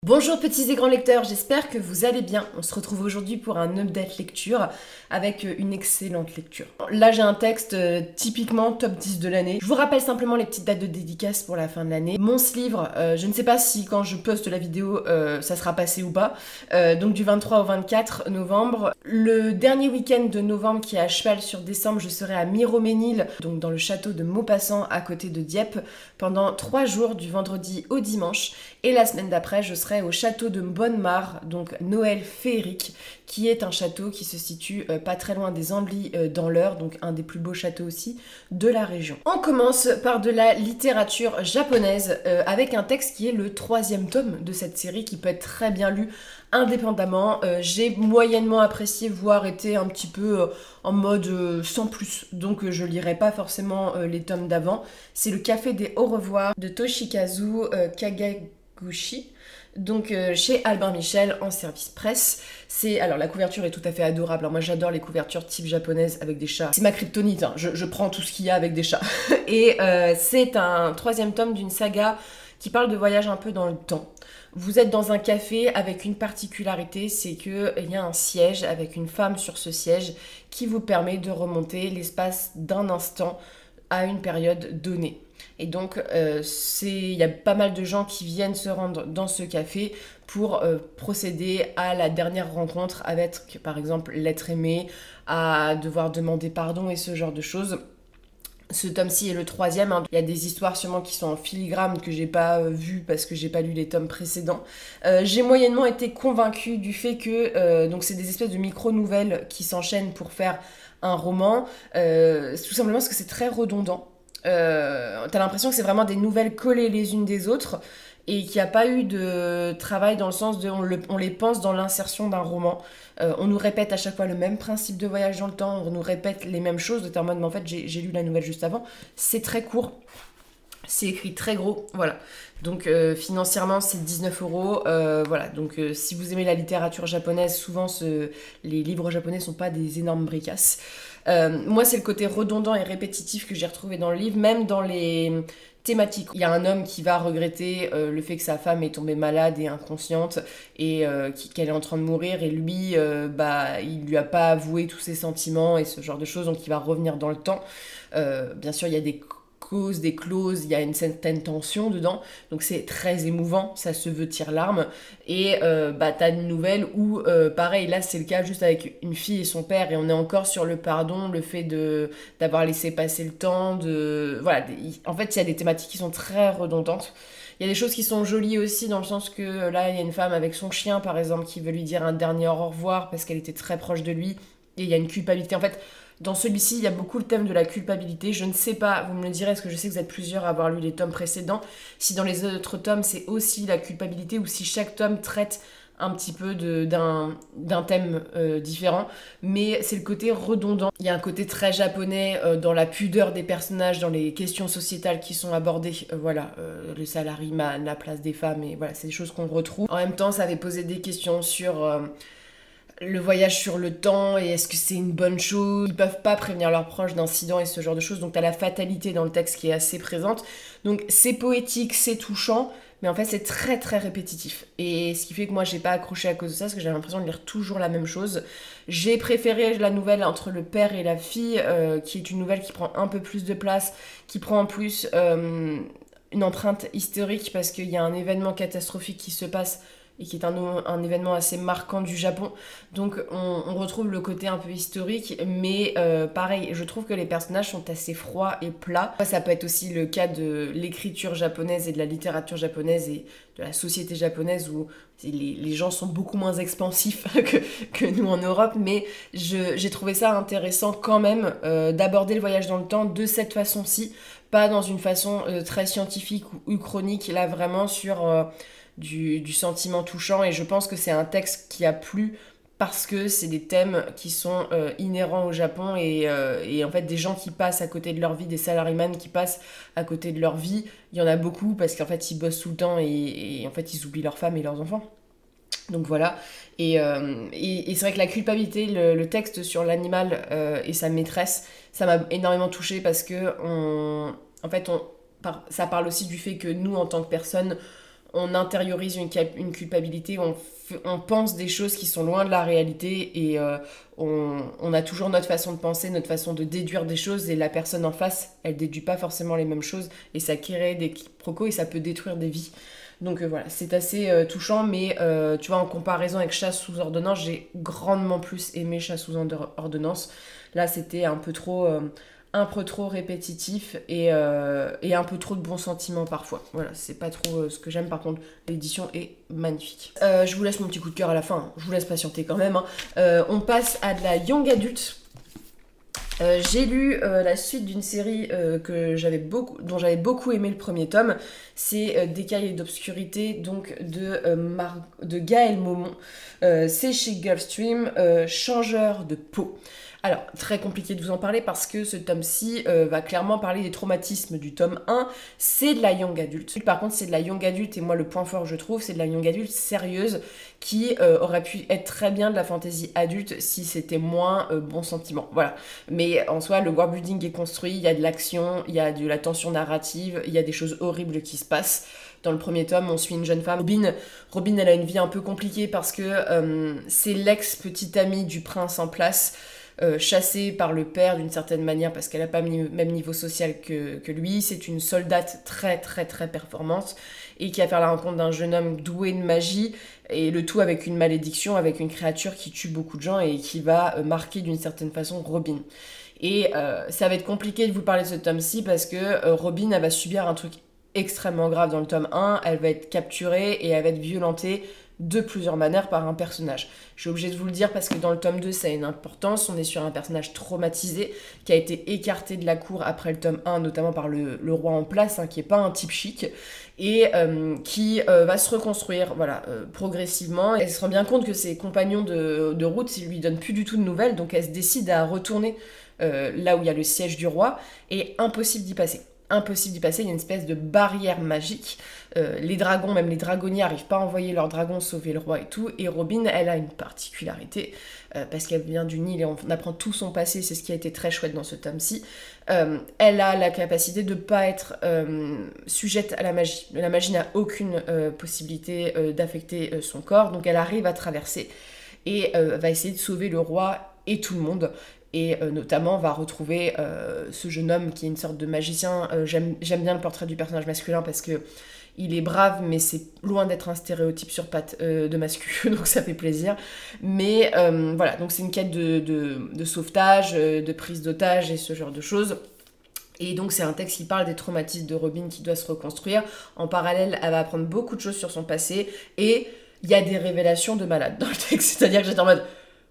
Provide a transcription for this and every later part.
Bonjour petits et grands lecteurs, j'espère que vous allez bien. On se retrouve aujourd'hui pour un update lecture avec une excellente lecture. Là j'ai un texte typiquement top 10 de l'année. Je vous rappelle simplement les petites dates de dédicace pour la fin de l'année. Mon livre, je ne sais pas si quand je poste la vidéo ça sera passé ou pas, donc du 23 au 24 novembre. Le dernier week-end de novembre qui est à cheval sur décembre, je serai à Miroménil, donc dans le château de Maupassant à côté de Dieppe, pendant 3 jours du vendredi au dimanche. Et la semaine d'après, je serai au château de Bonnemare, donc Noël féerique, qui est un château qui se situe pas très loin des Ambly dans l'Eure, donc un des plus beaux châteaux aussi de la région. On commence par de la littérature japonaise avec un texte qui est le 3e tome de cette série qui peut être très bien lu indépendamment. J'ai moyennement apprécié, voire été un petit peu en mode sans plus, donc je lirai pas forcément les tomes d'avant. C'est le Café des Au revoir de Toshikazu Kagaguchi, donc chez Albin Michel en service presse. Alors la couverture est tout à fait adorable. Alors moi j'adore les couvertures type japonaises avec des chats. C'est ma kryptonite, hein. Je prends tout ce qu'il y a avec des chats. Et c'est un 3e tome d'une saga qui parle de voyage un peu dans le temps. Vous êtes dans un café avec une particularité, c'est qu'il y a un siège avec une femme sur ce siège qui vous permet de remonter l'espace d'un instant à une période donnée. Et donc, il y a pas mal de gens qui viennent se rendre dans ce café pour procéder à la dernière rencontre avec, par exemple, l'être aimé, à devoir demander pardon et ce genre de choses. Ce tome-ci est le 3e, hein. Il y a des histoires sûrement qui sont en filigrane que j'ai pas vues parce que j'ai pas lu les tomes précédents. J'ai moyennement été convaincue du fait que donc c'est des espèces de micro-nouvelles qui s'enchaînent pour faire un roman, tout simplement parce que c'est très redondant. T'as l'impression que c'est vraiment des nouvelles collées les unes des autres et qu'il n'y a pas eu de travail dans le sens de on les pense dans l'insertion d'un roman. On nous répète à chaque fois le même principe de voyage dans le temps, on nous répète les mêmes choses, t'es en mode mais en fait j'ai lu la nouvelle juste avant. C'est très court, c'est écrit très gros, voilà. Donc financièrement c'est 19 euros, voilà. Donc si vous aimez la littérature japonaise, souvent les livres japonais sont pas des énormes bricasses. Moi c'est le côté redondant et répétitif que j'ai retrouvé dans le livre, même dans les thématiques. Il y a un homme qui va regretter le fait que sa femme est tombée malade et inconsciente et qu'elle est en train de mourir et lui, il lui a pas avoué tous ses sentiments et ce genre de choses, donc il va revenir dans le temps. Bien sûr, il y a des causes, des clauses, il y a une certaine tension dedans, donc c'est très émouvant, ça se veut tire-larme, et t'as une nouvelle où, pareil, là c'est le cas juste avec une fille et son père, et on est encore sur le pardon, le fait d'avoir laissé passer le temps, voilà, en fait il y a des thématiques qui sont très redondantes. Il y a des choses qui sont jolies aussi dans le sens que là il y a une femme avec son chien par exemple qui veut lui dire un dernier au revoir parce qu'elle était très proche de lui, et il y a une culpabilité en fait. Dans celui-ci, il y a beaucoup le thème de la culpabilité. Je ne sais pas, vous me le direz, parce que je sais que vous êtes plusieurs à avoir lu les tomes précédents, si dans les autres tomes, c'est aussi la culpabilité ou si chaque tome traite un petit peu d'un thème différent. Mais c'est le côté redondant. Il y a un côté très japonais dans la pudeur des personnages, dans les questions sociétales qui sont abordées. Le salariat, la place des femmes, et voilà, c'est des choses qu'on retrouve. En même temps, ça avait posé des questions sur le voyage sur le temps et est-ce que c'est une bonne chose. Ils peuvent pas prévenir leurs proches d'incidents et ce genre de choses, donc t'as la fatalité dans le texte qui est assez présente. Donc c'est poétique, c'est touchant, mais en fait c'est très très répétitif. Et ce qui fait que moi j'ai pas accroché à cause de ça, parce que j'avais l'impression de lire toujours la même chose. J'ai préféré la nouvelle entre le père et la fille, qui est une nouvelle qui prend un peu plus de place, qui prend en plus une empreinte historique parce qu'il y a un événement catastrophique qui se passe et qui est un événement assez marquant du Japon. Donc on retrouve le côté un peu historique, mais pareil, je trouve que les personnages sont assez froids et plats. Ça peut être aussi le cas de l'écriture japonaise et de la littérature japonaise et de la société japonaise où les gens sont beaucoup moins expansifs que nous en Europe, mais j'ai trouvé ça intéressant quand même d'aborder le voyage dans le temps de cette façon-ci, pas dans une façon très scientifique ou uchronique, là vraiment sur du sentiment touchant, et je pense que c'est un texte qui a plu parce que c'est des thèmes qui sont inhérents au Japon et en fait des gens qui passent à côté de leur vie, des salaryman qui passent à côté de leur vie, il y en a beaucoup parce qu'en fait ils bossent tout le temps et en fait ils oublient leurs femmes et leurs enfants. Donc voilà, et c'est vrai que la culpabilité, le texte sur l'animal et sa maîtresse, ça m'a énormément touchée parce que ça parle aussi du fait que nous en tant que personnes, on intériorise une culpabilité, on pense des choses qui sont loin de la réalité et on a toujours notre façon de penser, notre façon de déduire des choses et la personne en face, elle déduit pas forcément les mêmes choses et ça crée des quiproquos et ça peut détruire des vies. Donc voilà, c'est assez touchant, mais tu vois, en comparaison avec Chasse sous ordonnance, j'ai grandement plus aimé Chasse sous ordonnance. Là, c'était un peu trop répétitif et un peu trop de bons sentiments parfois. Voilà, c'est pas trop ce que j'aime. Par contre, l'édition est magnifique. Je vous laisse mon petit coup de cœur à la fin, hein. Je vous laisse patienter quand même, hein. On passe à de la young adulte. J'ai lu la suite d'une série dont j'avais beaucoup aimé le premier tome. C'est Des cahiers d'obscurité, donc de Gaël Momon. C'est chez Gulfstream, Changeur de peau. Alors, très compliqué de vous en parler parce que ce tome-ci va clairement parler des traumatismes du tome 1. C'est de la young adulte. Par contre, c'est de la young adulte et moi, le point fort, je trouve, c'est de la young adulte sérieuse qui aurait pu être très bien de la fantasy adulte si c'était moins bon sentiment. Voilà. Mais en soi, le world building est construit, il y a de l'action, il y a de la tension narrative, il y a des choses horribles qui se passent. Dans le premier tome, on suit une jeune femme. Robin, elle a une vie un peu compliquée parce que c'est l'ex-petite amie du prince en place. Chassée par le père d'une certaine manière parce qu'elle n'a pas le même niveau social que lui. C'est une soldate très très très performante et qui va faire la rencontre d'un jeune homme doué de magie et le tout avec une malédiction, avec une créature qui tue beaucoup de gens et qui va marquer d'une certaine façon Robin. Et ça va être compliqué de vous parler de ce tome-ci parce que Robin, elle va subir un truc extrêmement grave dans le tome 1, elle va être capturée et elle va être violentée de plusieurs manières par un personnage. Je suis obligée de vous le dire parce que dans le tome 2, ça a une importance. On est sur un personnage traumatisé qui a été écarté de la cour après le tome 1, notamment par le roi en place, hein, qui n'est pas un type chic, et qui va se reconstruire progressivement. Elle se rend bien compte que ses compagnons de route, ils lui donnent plus du tout de nouvelles, donc elle se décide à retourner là où il y a le siège du roi, et impossible d'y passer. Impossible d'y passer, il y a une espèce de barrière magique. Les dragons, même les dragonniers, n'arrivent pas à envoyer leurs dragons sauver le roi et tout. Et Robin, elle a une particularité, parce qu'elle vient du Nil et on apprend tout son passé, c'est ce qui a été très chouette dans ce tome-ci. Elle a la capacité de ne pas être sujette à la magie. La magie n'a aucune possibilité d'affecter son corps, donc elle arrive à traverser et va essayer de sauver le roi et tout le monde. Et notamment va retrouver ce jeune homme qui est une sorte de magicien. J'aime bien le portrait du personnage masculin parce que il est brave, mais c'est loin d'être un stéréotype sur pattes de masculin, donc ça fait plaisir. Mais voilà, donc c'est une quête de sauvetage, de prise d'otage et ce genre de choses. Et donc c'est un texte qui parle des traumatismes de Robin qui doit se reconstruire. En parallèle, elle va apprendre beaucoup de choses sur son passé et il y a des révélations de malade dans le texte. C'est-à-dire que j'étais en mode...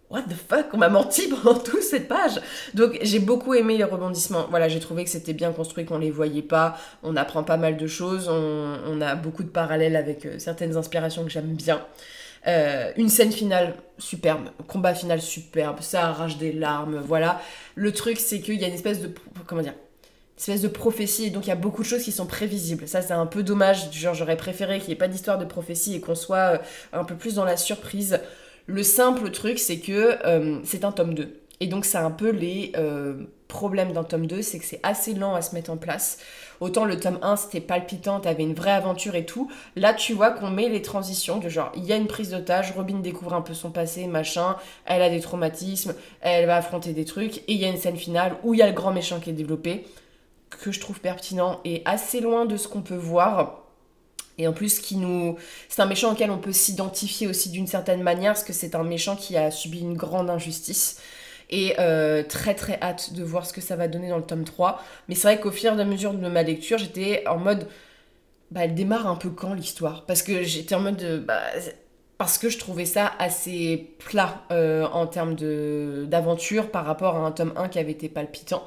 What the fuck, on m'a menti pendant toute cette page. Donc j'ai beaucoup aimé les rebondissements. Voilà, j'ai trouvé que c'était bien construit, qu'on les voyait pas. On apprend pas mal de choses. On a beaucoup de parallèles avec certaines inspirations que j'aime bien. Une scène finale superbe, combat final superbe, ça arrache des larmes, voilà. Le truc, c'est qu'il y a une espèce de... Comment dire ? Une espèce de prophétie, et donc il y a beaucoup de choses qui sont prévisibles. Ça, c'est un peu dommage. Genre, j'aurais préféré qu'il n'y ait pas d'histoire de prophétie et qu'on soit un peu plus dans la surprise. Le simple truc, c'est que c'est un tome 2. Et donc, c'est un peu les problèmes d'un tome 2, c'est que c'est assez lent à se mettre en place. Autant le tome 1, c'était palpitant, t'avais une vraie aventure et tout. Là, tu vois qu'on met les transitions de genre, il y a une prise d'otage, Robin découvre un peu son passé, machin, elle a des traumatismes, elle va affronter des trucs, et il y a une scène finale où il y a le grand méchant qui est développé, que je trouve pertinent et assez loin de ce qu'on peut voir. Et en plus, c'est un méchant auquel on peut s'identifier aussi d'une certaine manière, parce que c'est un méchant qui a subi une grande injustice. Et très très hâte de voir ce que ça va donner dans le tome 3. Mais c'est vrai qu'au fur et à mesure de ma lecture, j'étais en mode... elle démarre un peu quand l'histoire ? Parce que j'étais en mode... parce que je trouvais ça assez plat en termes d'aventure par rapport à un tome 1 qui avait été palpitant.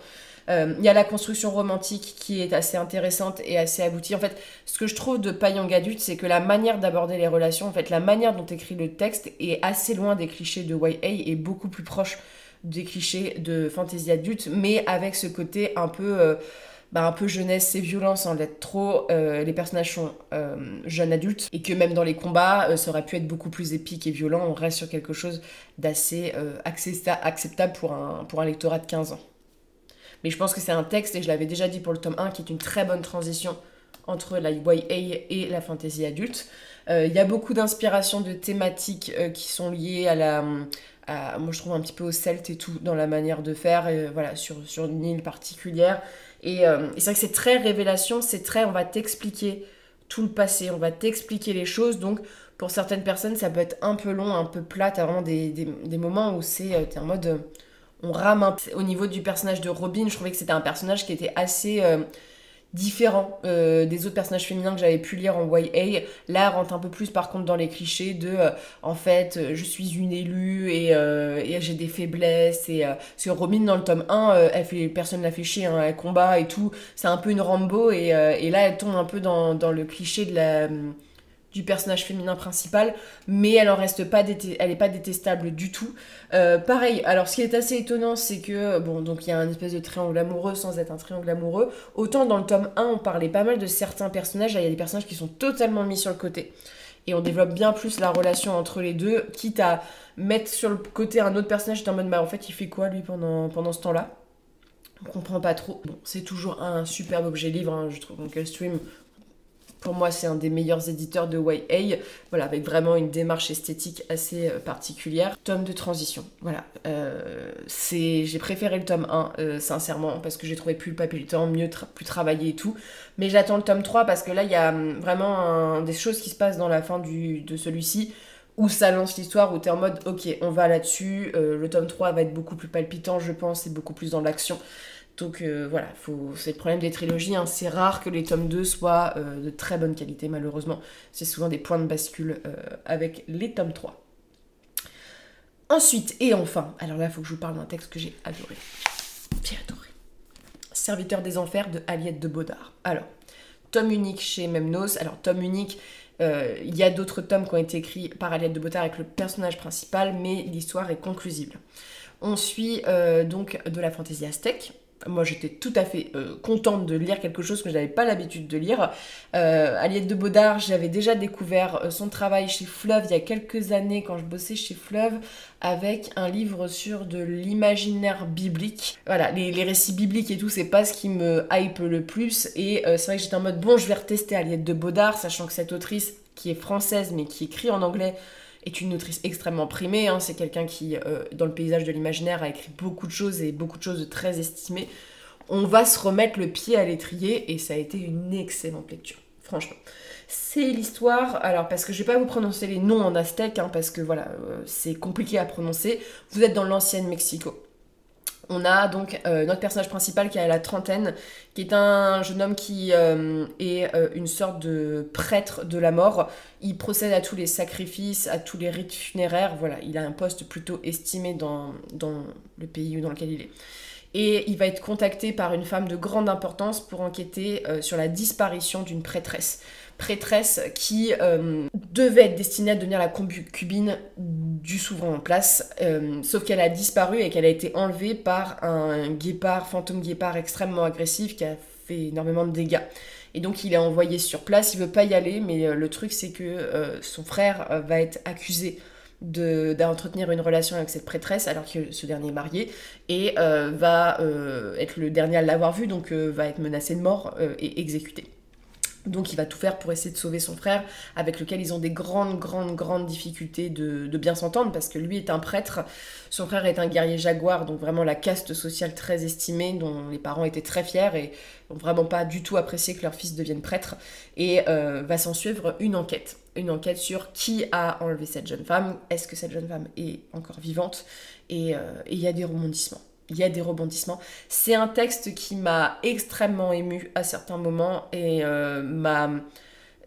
Il y a la construction romantique qui est assez intéressante et assez aboutie. En fait, ce que je trouve de pas young adulte, c'est que la manière d'aborder les relations, en fait, la manière dont écrit le texte est assez loin des clichés de YA et beaucoup plus proche des clichés de fantasy adulte, mais avec ce côté un peu jeunesse et violence sans l'être trop. Les personnages sont jeunes adultes et que même dans les combats, ça aurait pu être beaucoup plus épique et violent. On reste sur quelque chose d'assez acceptable pour un lectorat de 15 ans. Mais je pense que c'est un texte, et je l'avais déjà dit pour le tome 1, qui est une très bonne transition entre la YA et la fantasy adulte. Il y a beaucoup d'inspirations de thématiques qui sont liées moi je trouve un petit peu aux Celtes et tout, dans la manière de faire, voilà, sur une île particulière. Et c'est vrai que c'est très révélation, on va t'expliquer tout le passé, on va t'expliquer les choses, donc pour certaines personnes ça peut être un peu long, un peu plat, t'as vraiment des moments où t'es en mode... on rame un peu. Au niveau du personnage de Robin, je trouvais que c'était un personnage qui était assez différent des autres personnages féminins que j'avais pu lire en YA. Là, elle rentre un peu plus par contre dans les clichés de en fait, je suis une élue et j'ai des faiblesses. Parce que Robin, dans le tome 1, personne ne la fait chier, hein, elle combat et tout. C'est un peu une Rambo et là, elle tombe un peu dans le cliché du personnage féminin principal, mais elle en reste pas, elle est pas détestable du tout. Pareil, alors ce qui est assez étonnant, c'est que, bon, donc il y a un espèce de triangle amoureux sans être un triangle amoureux. Autant dans le tome 1, on parlait pas mal de certains personnages, il y a des personnages qui sont totalement mis sur le côté. Et on développe bien plus la relation entre les deux, quitte à mettre sur le côté un autre personnage, en mode, bah en fait, il fait quoi lui pendant ce temps-là? On comprend pas trop. Bon, c'est toujours un superbe objet livre, hein, je trouve. Donc Stream, pour moi, c'est un des meilleurs éditeurs de YA, voilà, avec vraiment une démarche esthétique assez particulière. Tome de transition, voilà. J'ai préféré le tome 1, sincèrement, parce que j'ai trouvé plus palpitant, plus travaillé et tout. Mais j'attends le tome 3 parce que là, il y a vraiment des choses qui se passent dans la fin de celui-ci, où ça lance l'histoire, où t'es en mode, ok, on va là-dessus. Le tome 3 va être beaucoup plus palpitant, je pense, et beaucoup plus dans l'action. Donc voilà, c'est le problème des trilogies, hein. C'est rare que les tomes 2 soient de très bonne qualité, malheureusement. C'est souvent des points de bascule avec les tomes 3. Ensuite, et enfin, alors là, il faut que je vous parle d'un texte que j'ai adoré. J'ai adoré. Serviteur des Enfers de Aliette de Bodard. Alors, tome unique chez Memnos. Alors, tome unique, il y a d'autres tomes qui ont été écrits par Aliette de Bodard avec le personnage principal, mais l'histoire est conclusive. On suit donc de la fantaisie aztèque. Moi, j'étais tout à fait contente de lire quelque chose que je n'avais pas l'habitude de lire. Aliette de Bodard, j'avais déjà découvert son travail chez Fleuve il y a quelques années quand je bossais chez Fleuve avec un livre sur de l'imaginaire biblique. Voilà, les récits bibliques et tout, c'est pas ce qui me hype le plus. Et c'est vrai que j'étais en mode, bon, je vais retester Aliette de Bodard, sachant que cette autrice, qui est française mais qui écrit en anglais, est une autrice extrêmement primée, hein. C'est quelqu'un qui, dans le paysage de l'imaginaire, a écrit beaucoup de choses et beaucoup de choses très estimées. On va se remettre le pied à l'étrier et ça a été une excellente lecture, franchement. C'est l'histoire, alors parce que je vais pas vous prononcer les noms en aztèque, hein, parce que voilà, c'est compliqué à prononcer. Vous êtes dans l'ancienne Mexico. On a donc notre personnage principal qui a la trentaine, qui est un jeune homme qui est une sorte de prêtre de la mort. Il procède à tous les sacrifices, à tous les rites funéraires. Voilà, il a un poste plutôt estimé dans le pays dans lequel il est. Et il va être contacté par une femme de grande importance pour enquêter sur la disparition d'une prêtresse. Prêtresse qui devait être destinée à devenir la concubine du souverain en place, sauf qu'elle a disparu et qu'elle a été enlevée par un guépard, fantôme guépard extrêmement agressif qui a fait énormément de dégâts. Et donc il est envoyé sur place, il veut pas y aller, mais le truc c'est que son frère va être accusé d'entretenir une relation avec cette prêtresse alors que ce dernier est marié et va être le dernier à l'avoir vu, donc va être menacé de mort et exécuté. Donc il va tout faire pour essayer de sauver son frère, avec lequel ils ont des grandes difficultés de bien s'entendre, parce que lui est un prêtre, son frère est un guerrier jaguar, donc vraiment la caste sociale très estimée, dont les parents étaient très fiers et n'ont vraiment pas du tout apprécié que leur fils devienne prêtre. Et va s'en suivre une enquête sur qui a enlevé cette jeune femme, est-ce que cette jeune femme est encore vivante, et il y a des rebondissements. C'est un texte qui m'a extrêmement émue à certains moments et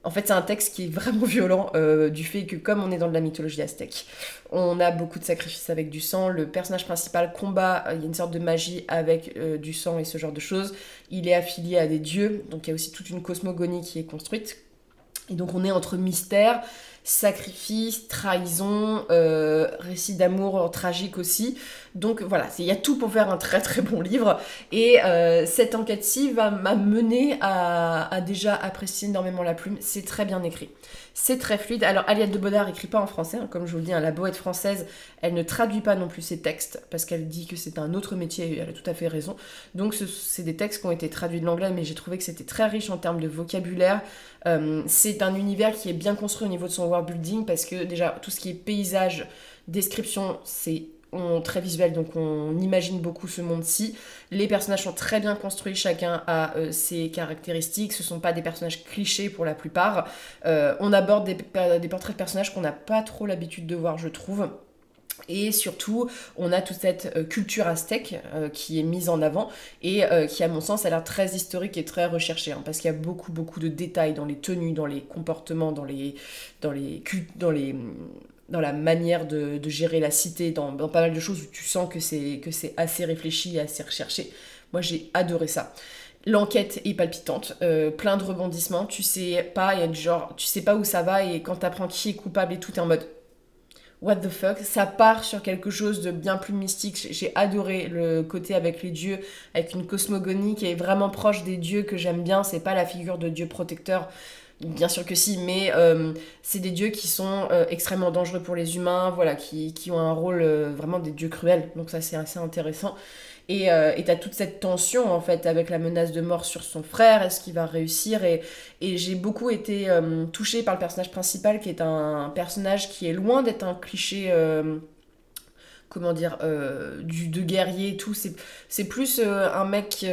En fait, c'est un texte qui est vraiment violent du fait que comme on est dans de la mythologie aztèque, on a beaucoup de sacrifices avec du sang. Le personnage principal combat, il y a une sorte de magie avec du sang et ce genre de choses. Il est affilié à des dieux, donc il y a aussi toute une cosmogonie qui est construite. Et donc on est entre mystères. sacrifice, trahison, récit d'amour tragique aussi. Donc voilà, il y a tout pour faire un très très bon livre. Et cette enquête-ci m'a mené à déjà apprécier énormément la plume. C'est très bien écrit. C'est très fluide. Alors Aliette de Bodard écrit pas en français, hein, comme je vous le dis, hein, la Bohème française, elle ne traduit pas non plus ses textes, parce qu'elle dit que c'est un autre métier, et elle a tout à fait raison. Donc c'est des textes qui ont été traduits de l'anglais, mais j'ai trouvé que c'était très riche en termes de vocabulaire. C'est un univers qui est bien construit au niveau de son world building, parce que déjà, tout ce qui est paysage, description, c'est très visuel, donc on imagine beaucoup ce monde-ci. Les personnages sont très bien construits, chacun a ses caractéristiques, ce sont pas des personnages clichés pour la plupart. On aborde des portraits de personnages qu'on n'a pas trop l'habitude de voir, je trouve. Et surtout, on a toute cette culture aztèque qui est mise en avant et qui, à mon sens, a l'air très historique et très recherchée, hein, parce qu'il y a beaucoup, beaucoup de détails dans les tenues, dans les comportements, dans la manière de gérer la cité, dans pas mal de choses où tu sens que c'est assez réfléchi et assez recherché. Moi, j'ai adoré ça. L'enquête est palpitante, plein de rebondissements, tu sais pas, il y a du genre, tu sais pas où ça va, et quand t'apprends qui est coupable et tout, t'es en mode what the fuck, ça part sur quelque chose de bien plus mystique. J'ai adoré le côté avec les dieux, avec une cosmogonie qui est vraiment proche des dieux que j'aime bien. C'est pas la figure de dieu protecteur, bien sûr que si, mais c'est des dieux qui sont extrêmement dangereux pour les humains, voilà, qui ont un rôle vraiment des dieux cruels, donc ça c'est assez intéressant. Et t'as toute cette tension en fait avec la menace de mort sur son frère, est-ce qu'il va réussir, et j'ai beaucoup été touchée par le personnage principal, qui est un personnage qui est loin d'être un cliché, comment dire, de guerrier et tout, c'est plus un mec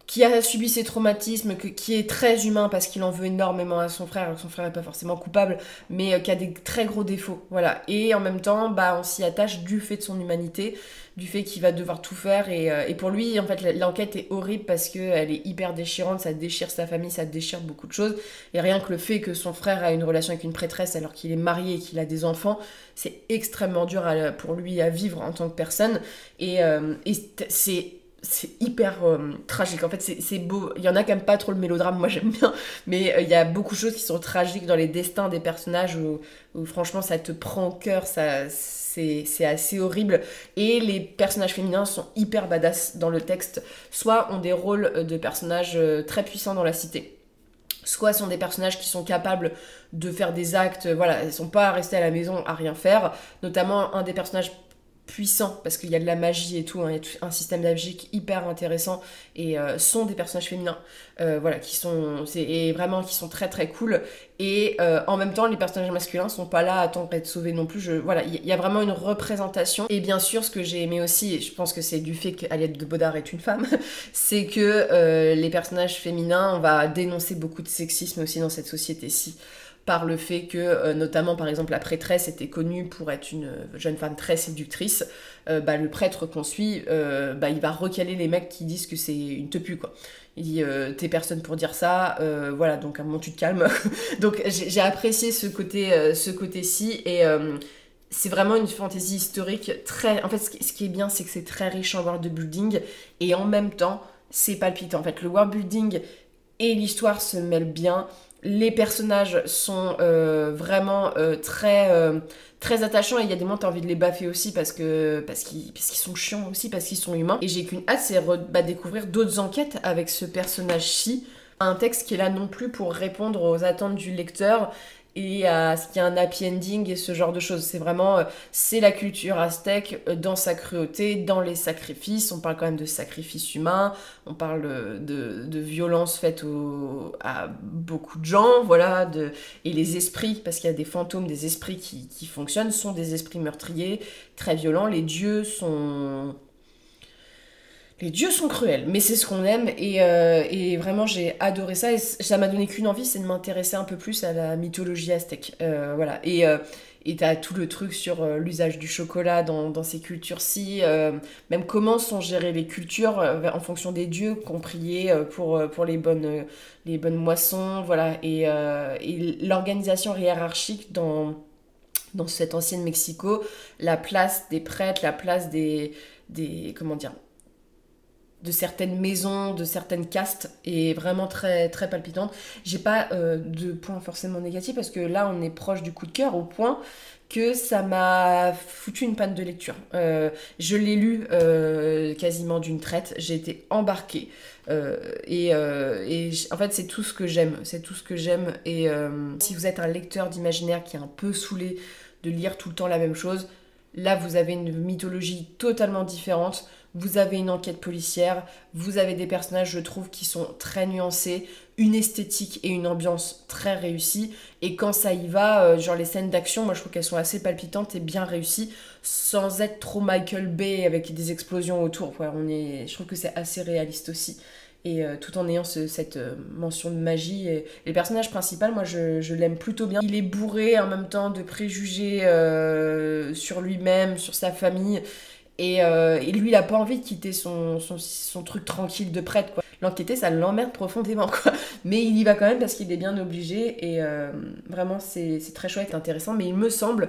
qui a subi ces traumatismes, qui est très humain parce qu'il en veut énormément à son frère, alors que son frère n'est pas forcément coupable, mais qui a des très gros défauts, voilà. Et en même temps, bah, on s'y attache du fait de son humanité, du fait qu'il va devoir tout faire, et pour lui, en fait, l'enquête est horrible parce qu'elle est hyper déchirante, ça déchire sa famille, ça déchire beaucoup de choses, et rien que le fait que son frère a une relation avec une prêtresse alors qu'il est marié et qu'il a des enfants, c'est extrêmement dur pour lui à vivre en tant que personne, et c'est hyper tragique. En fait, c'est beau. Il y en a quand même pas trop le mélodrame, moi j'aime bien, mais il y a beaucoup de choses qui sont tragiques dans les destins des personnages où franchement ça te prend au cœur, c'est assez horrible. Et les personnages féminins sont hyper badass dans le texte, soit ont des rôles de personnages très puissants dans la cité, soit sont des personnages qui sont capables de faire des actes, voilà, ils sont pas restés à la maison à rien faire, notamment un des personnages puissant parce qu'il y a de la magie et tout, hein, il y a un système de magie hyper intéressant, et sont des personnages féminins, voilà, qui sont très très cool, et en même temps les personnages masculins sont pas là à attendre d'être sauvés non plus. Voilà, il y a vraiment une représentation. Et bien sûr, ce que j'ai aimé aussi, et je pense que c'est du fait qu'Aliette de Bodard est une femme, c'est que les personnages féminins, on va dénoncer beaucoup de sexisme aussi dans cette société-ci, par le fait que, notamment par exemple, la prêtresse était connue pour être une jeune femme très séductrice. Le prêtre qu'on suit, il va recaler les mecs qui disent que c'est une tepu, quoi. Il dit t'es personne pour dire ça, voilà, donc à un moment tu te calmes. Donc j'ai apprécié ce côté-ci, et c'est vraiment une fantaisie historique très... En fait, ce qui est bien, c'est que c'est très riche en world building, et en même temps, c'est palpitant. En fait, le world building et l'histoire se mêlent bien. Les personnages sont vraiment très attachants, et il y a des moments où t'as envie de les baffer aussi parce qu'ils sont chiants aussi, parce qu'ils sont humains. Et j'ai qu'une hâte, c'est découvrir d'autres enquêtes avec ce personnage-ci. Un texte qui est là non plus pour répondre aux attentes du lecteur et à ce qu'il y a un happy ending et ce genre de choses. C'est vraiment, c'est la culture aztèque dans sa cruauté, dans les sacrifices. On parle quand même de sacrifices humains, on parle de violences faites à beaucoup de gens, voilà, et les esprits, parce qu'il y a des fantômes, des esprits qui fonctionnent, sont des esprits meurtriers, très violents. Les dieux sont cruels, mais c'est ce qu'on aime, et vraiment j'ai adoré ça, et ça m'a donné qu'une envie, c'est de m'intéresser un peu plus à la mythologie aztèque, voilà, et t'as tout le truc sur l'usage du chocolat dans ces cultures-ci, même comment sont gérées les cultures en fonction des dieux qu'on priait pour les bonnes moissons, voilà, et l'organisation hiérarchique dans cette ancienne Mexico, la place des prêtres, la place des comment dire, de certaines maisons, de certaines castes, est vraiment très, très palpitante. J'ai pas de points forcément négatifs, parce que là, on est proche du coup de cœur, au point que ça m'a foutu une panne de lecture. Je l'ai lu quasiment d'une traite, j'ai été embarquée. En fait, c'est tout ce que j'aime. C'est tout ce que j'aime. Et si vous êtes un lecteur d'imaginaire qui est un peu saoulé de lire tout le temps la même chose, là, vous avez une mythologie totalement différente. Vous avez une enquête policière, vous avez des personnages, je trouve, qui sont très nuancés, une esthétique et une ambiance très réussies. Et quand ça y va, genre les scènes d'action, moi je trouve qu'elles sont assez palpitantes et bien réussies, sans être trop Michael Bay avec des explosions autour. Ouais, je trouve que c'est assez réaliste aussi. Et tout en ayant cette mention de magie. Et le personnage principal, moi je l'aime plutôt bien. Il est bourré en même temps de préjugés sur lui-même, sur sa famille. Et lui, il a pas envie de quitter son truc tranquille de prêtre, quoi. L'enquêter, ça l'emmerde profondément, quoi. Mais il y va quand même parce qu'il est bien obligé. Et vraiment, c'est très chouette, intéressant. Mais il me semble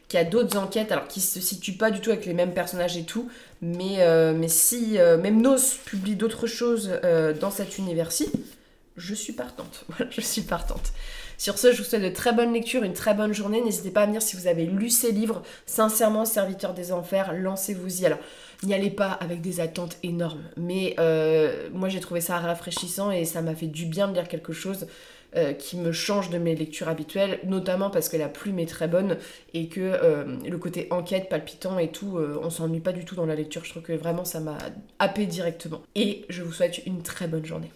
qu'il y a d'autres enquêtes, alors qui se situent pas du tout avec les mêmes personnages et tout. Mais si même Nos publie d'autres choses dans cet univers-ci, je suis partante. Voilà, je suis partante. Sur ce, je vous souhaite de très bonnes lectures, une très bonne journée. N'hésitez pas à venir si vous avez lu ces livres. Sincèrement, Serviteur des Enfers, lancez-vous-y. Alors, n'y allez pas avec des attentes énormes. Mais moi, j'ai trouvé ça rafraîchissant et ça m'a fait du bien de lire quelque chose qui me change de mes lectures habituelles, notamment parce que la plume est très bonne et que le côté enquête, palpitant et tout, on s'ennuie pas du tout dans la lecture. Je trouve que vraiment, ça m'a happé directement. Et je vous souhaite une très bonne journée.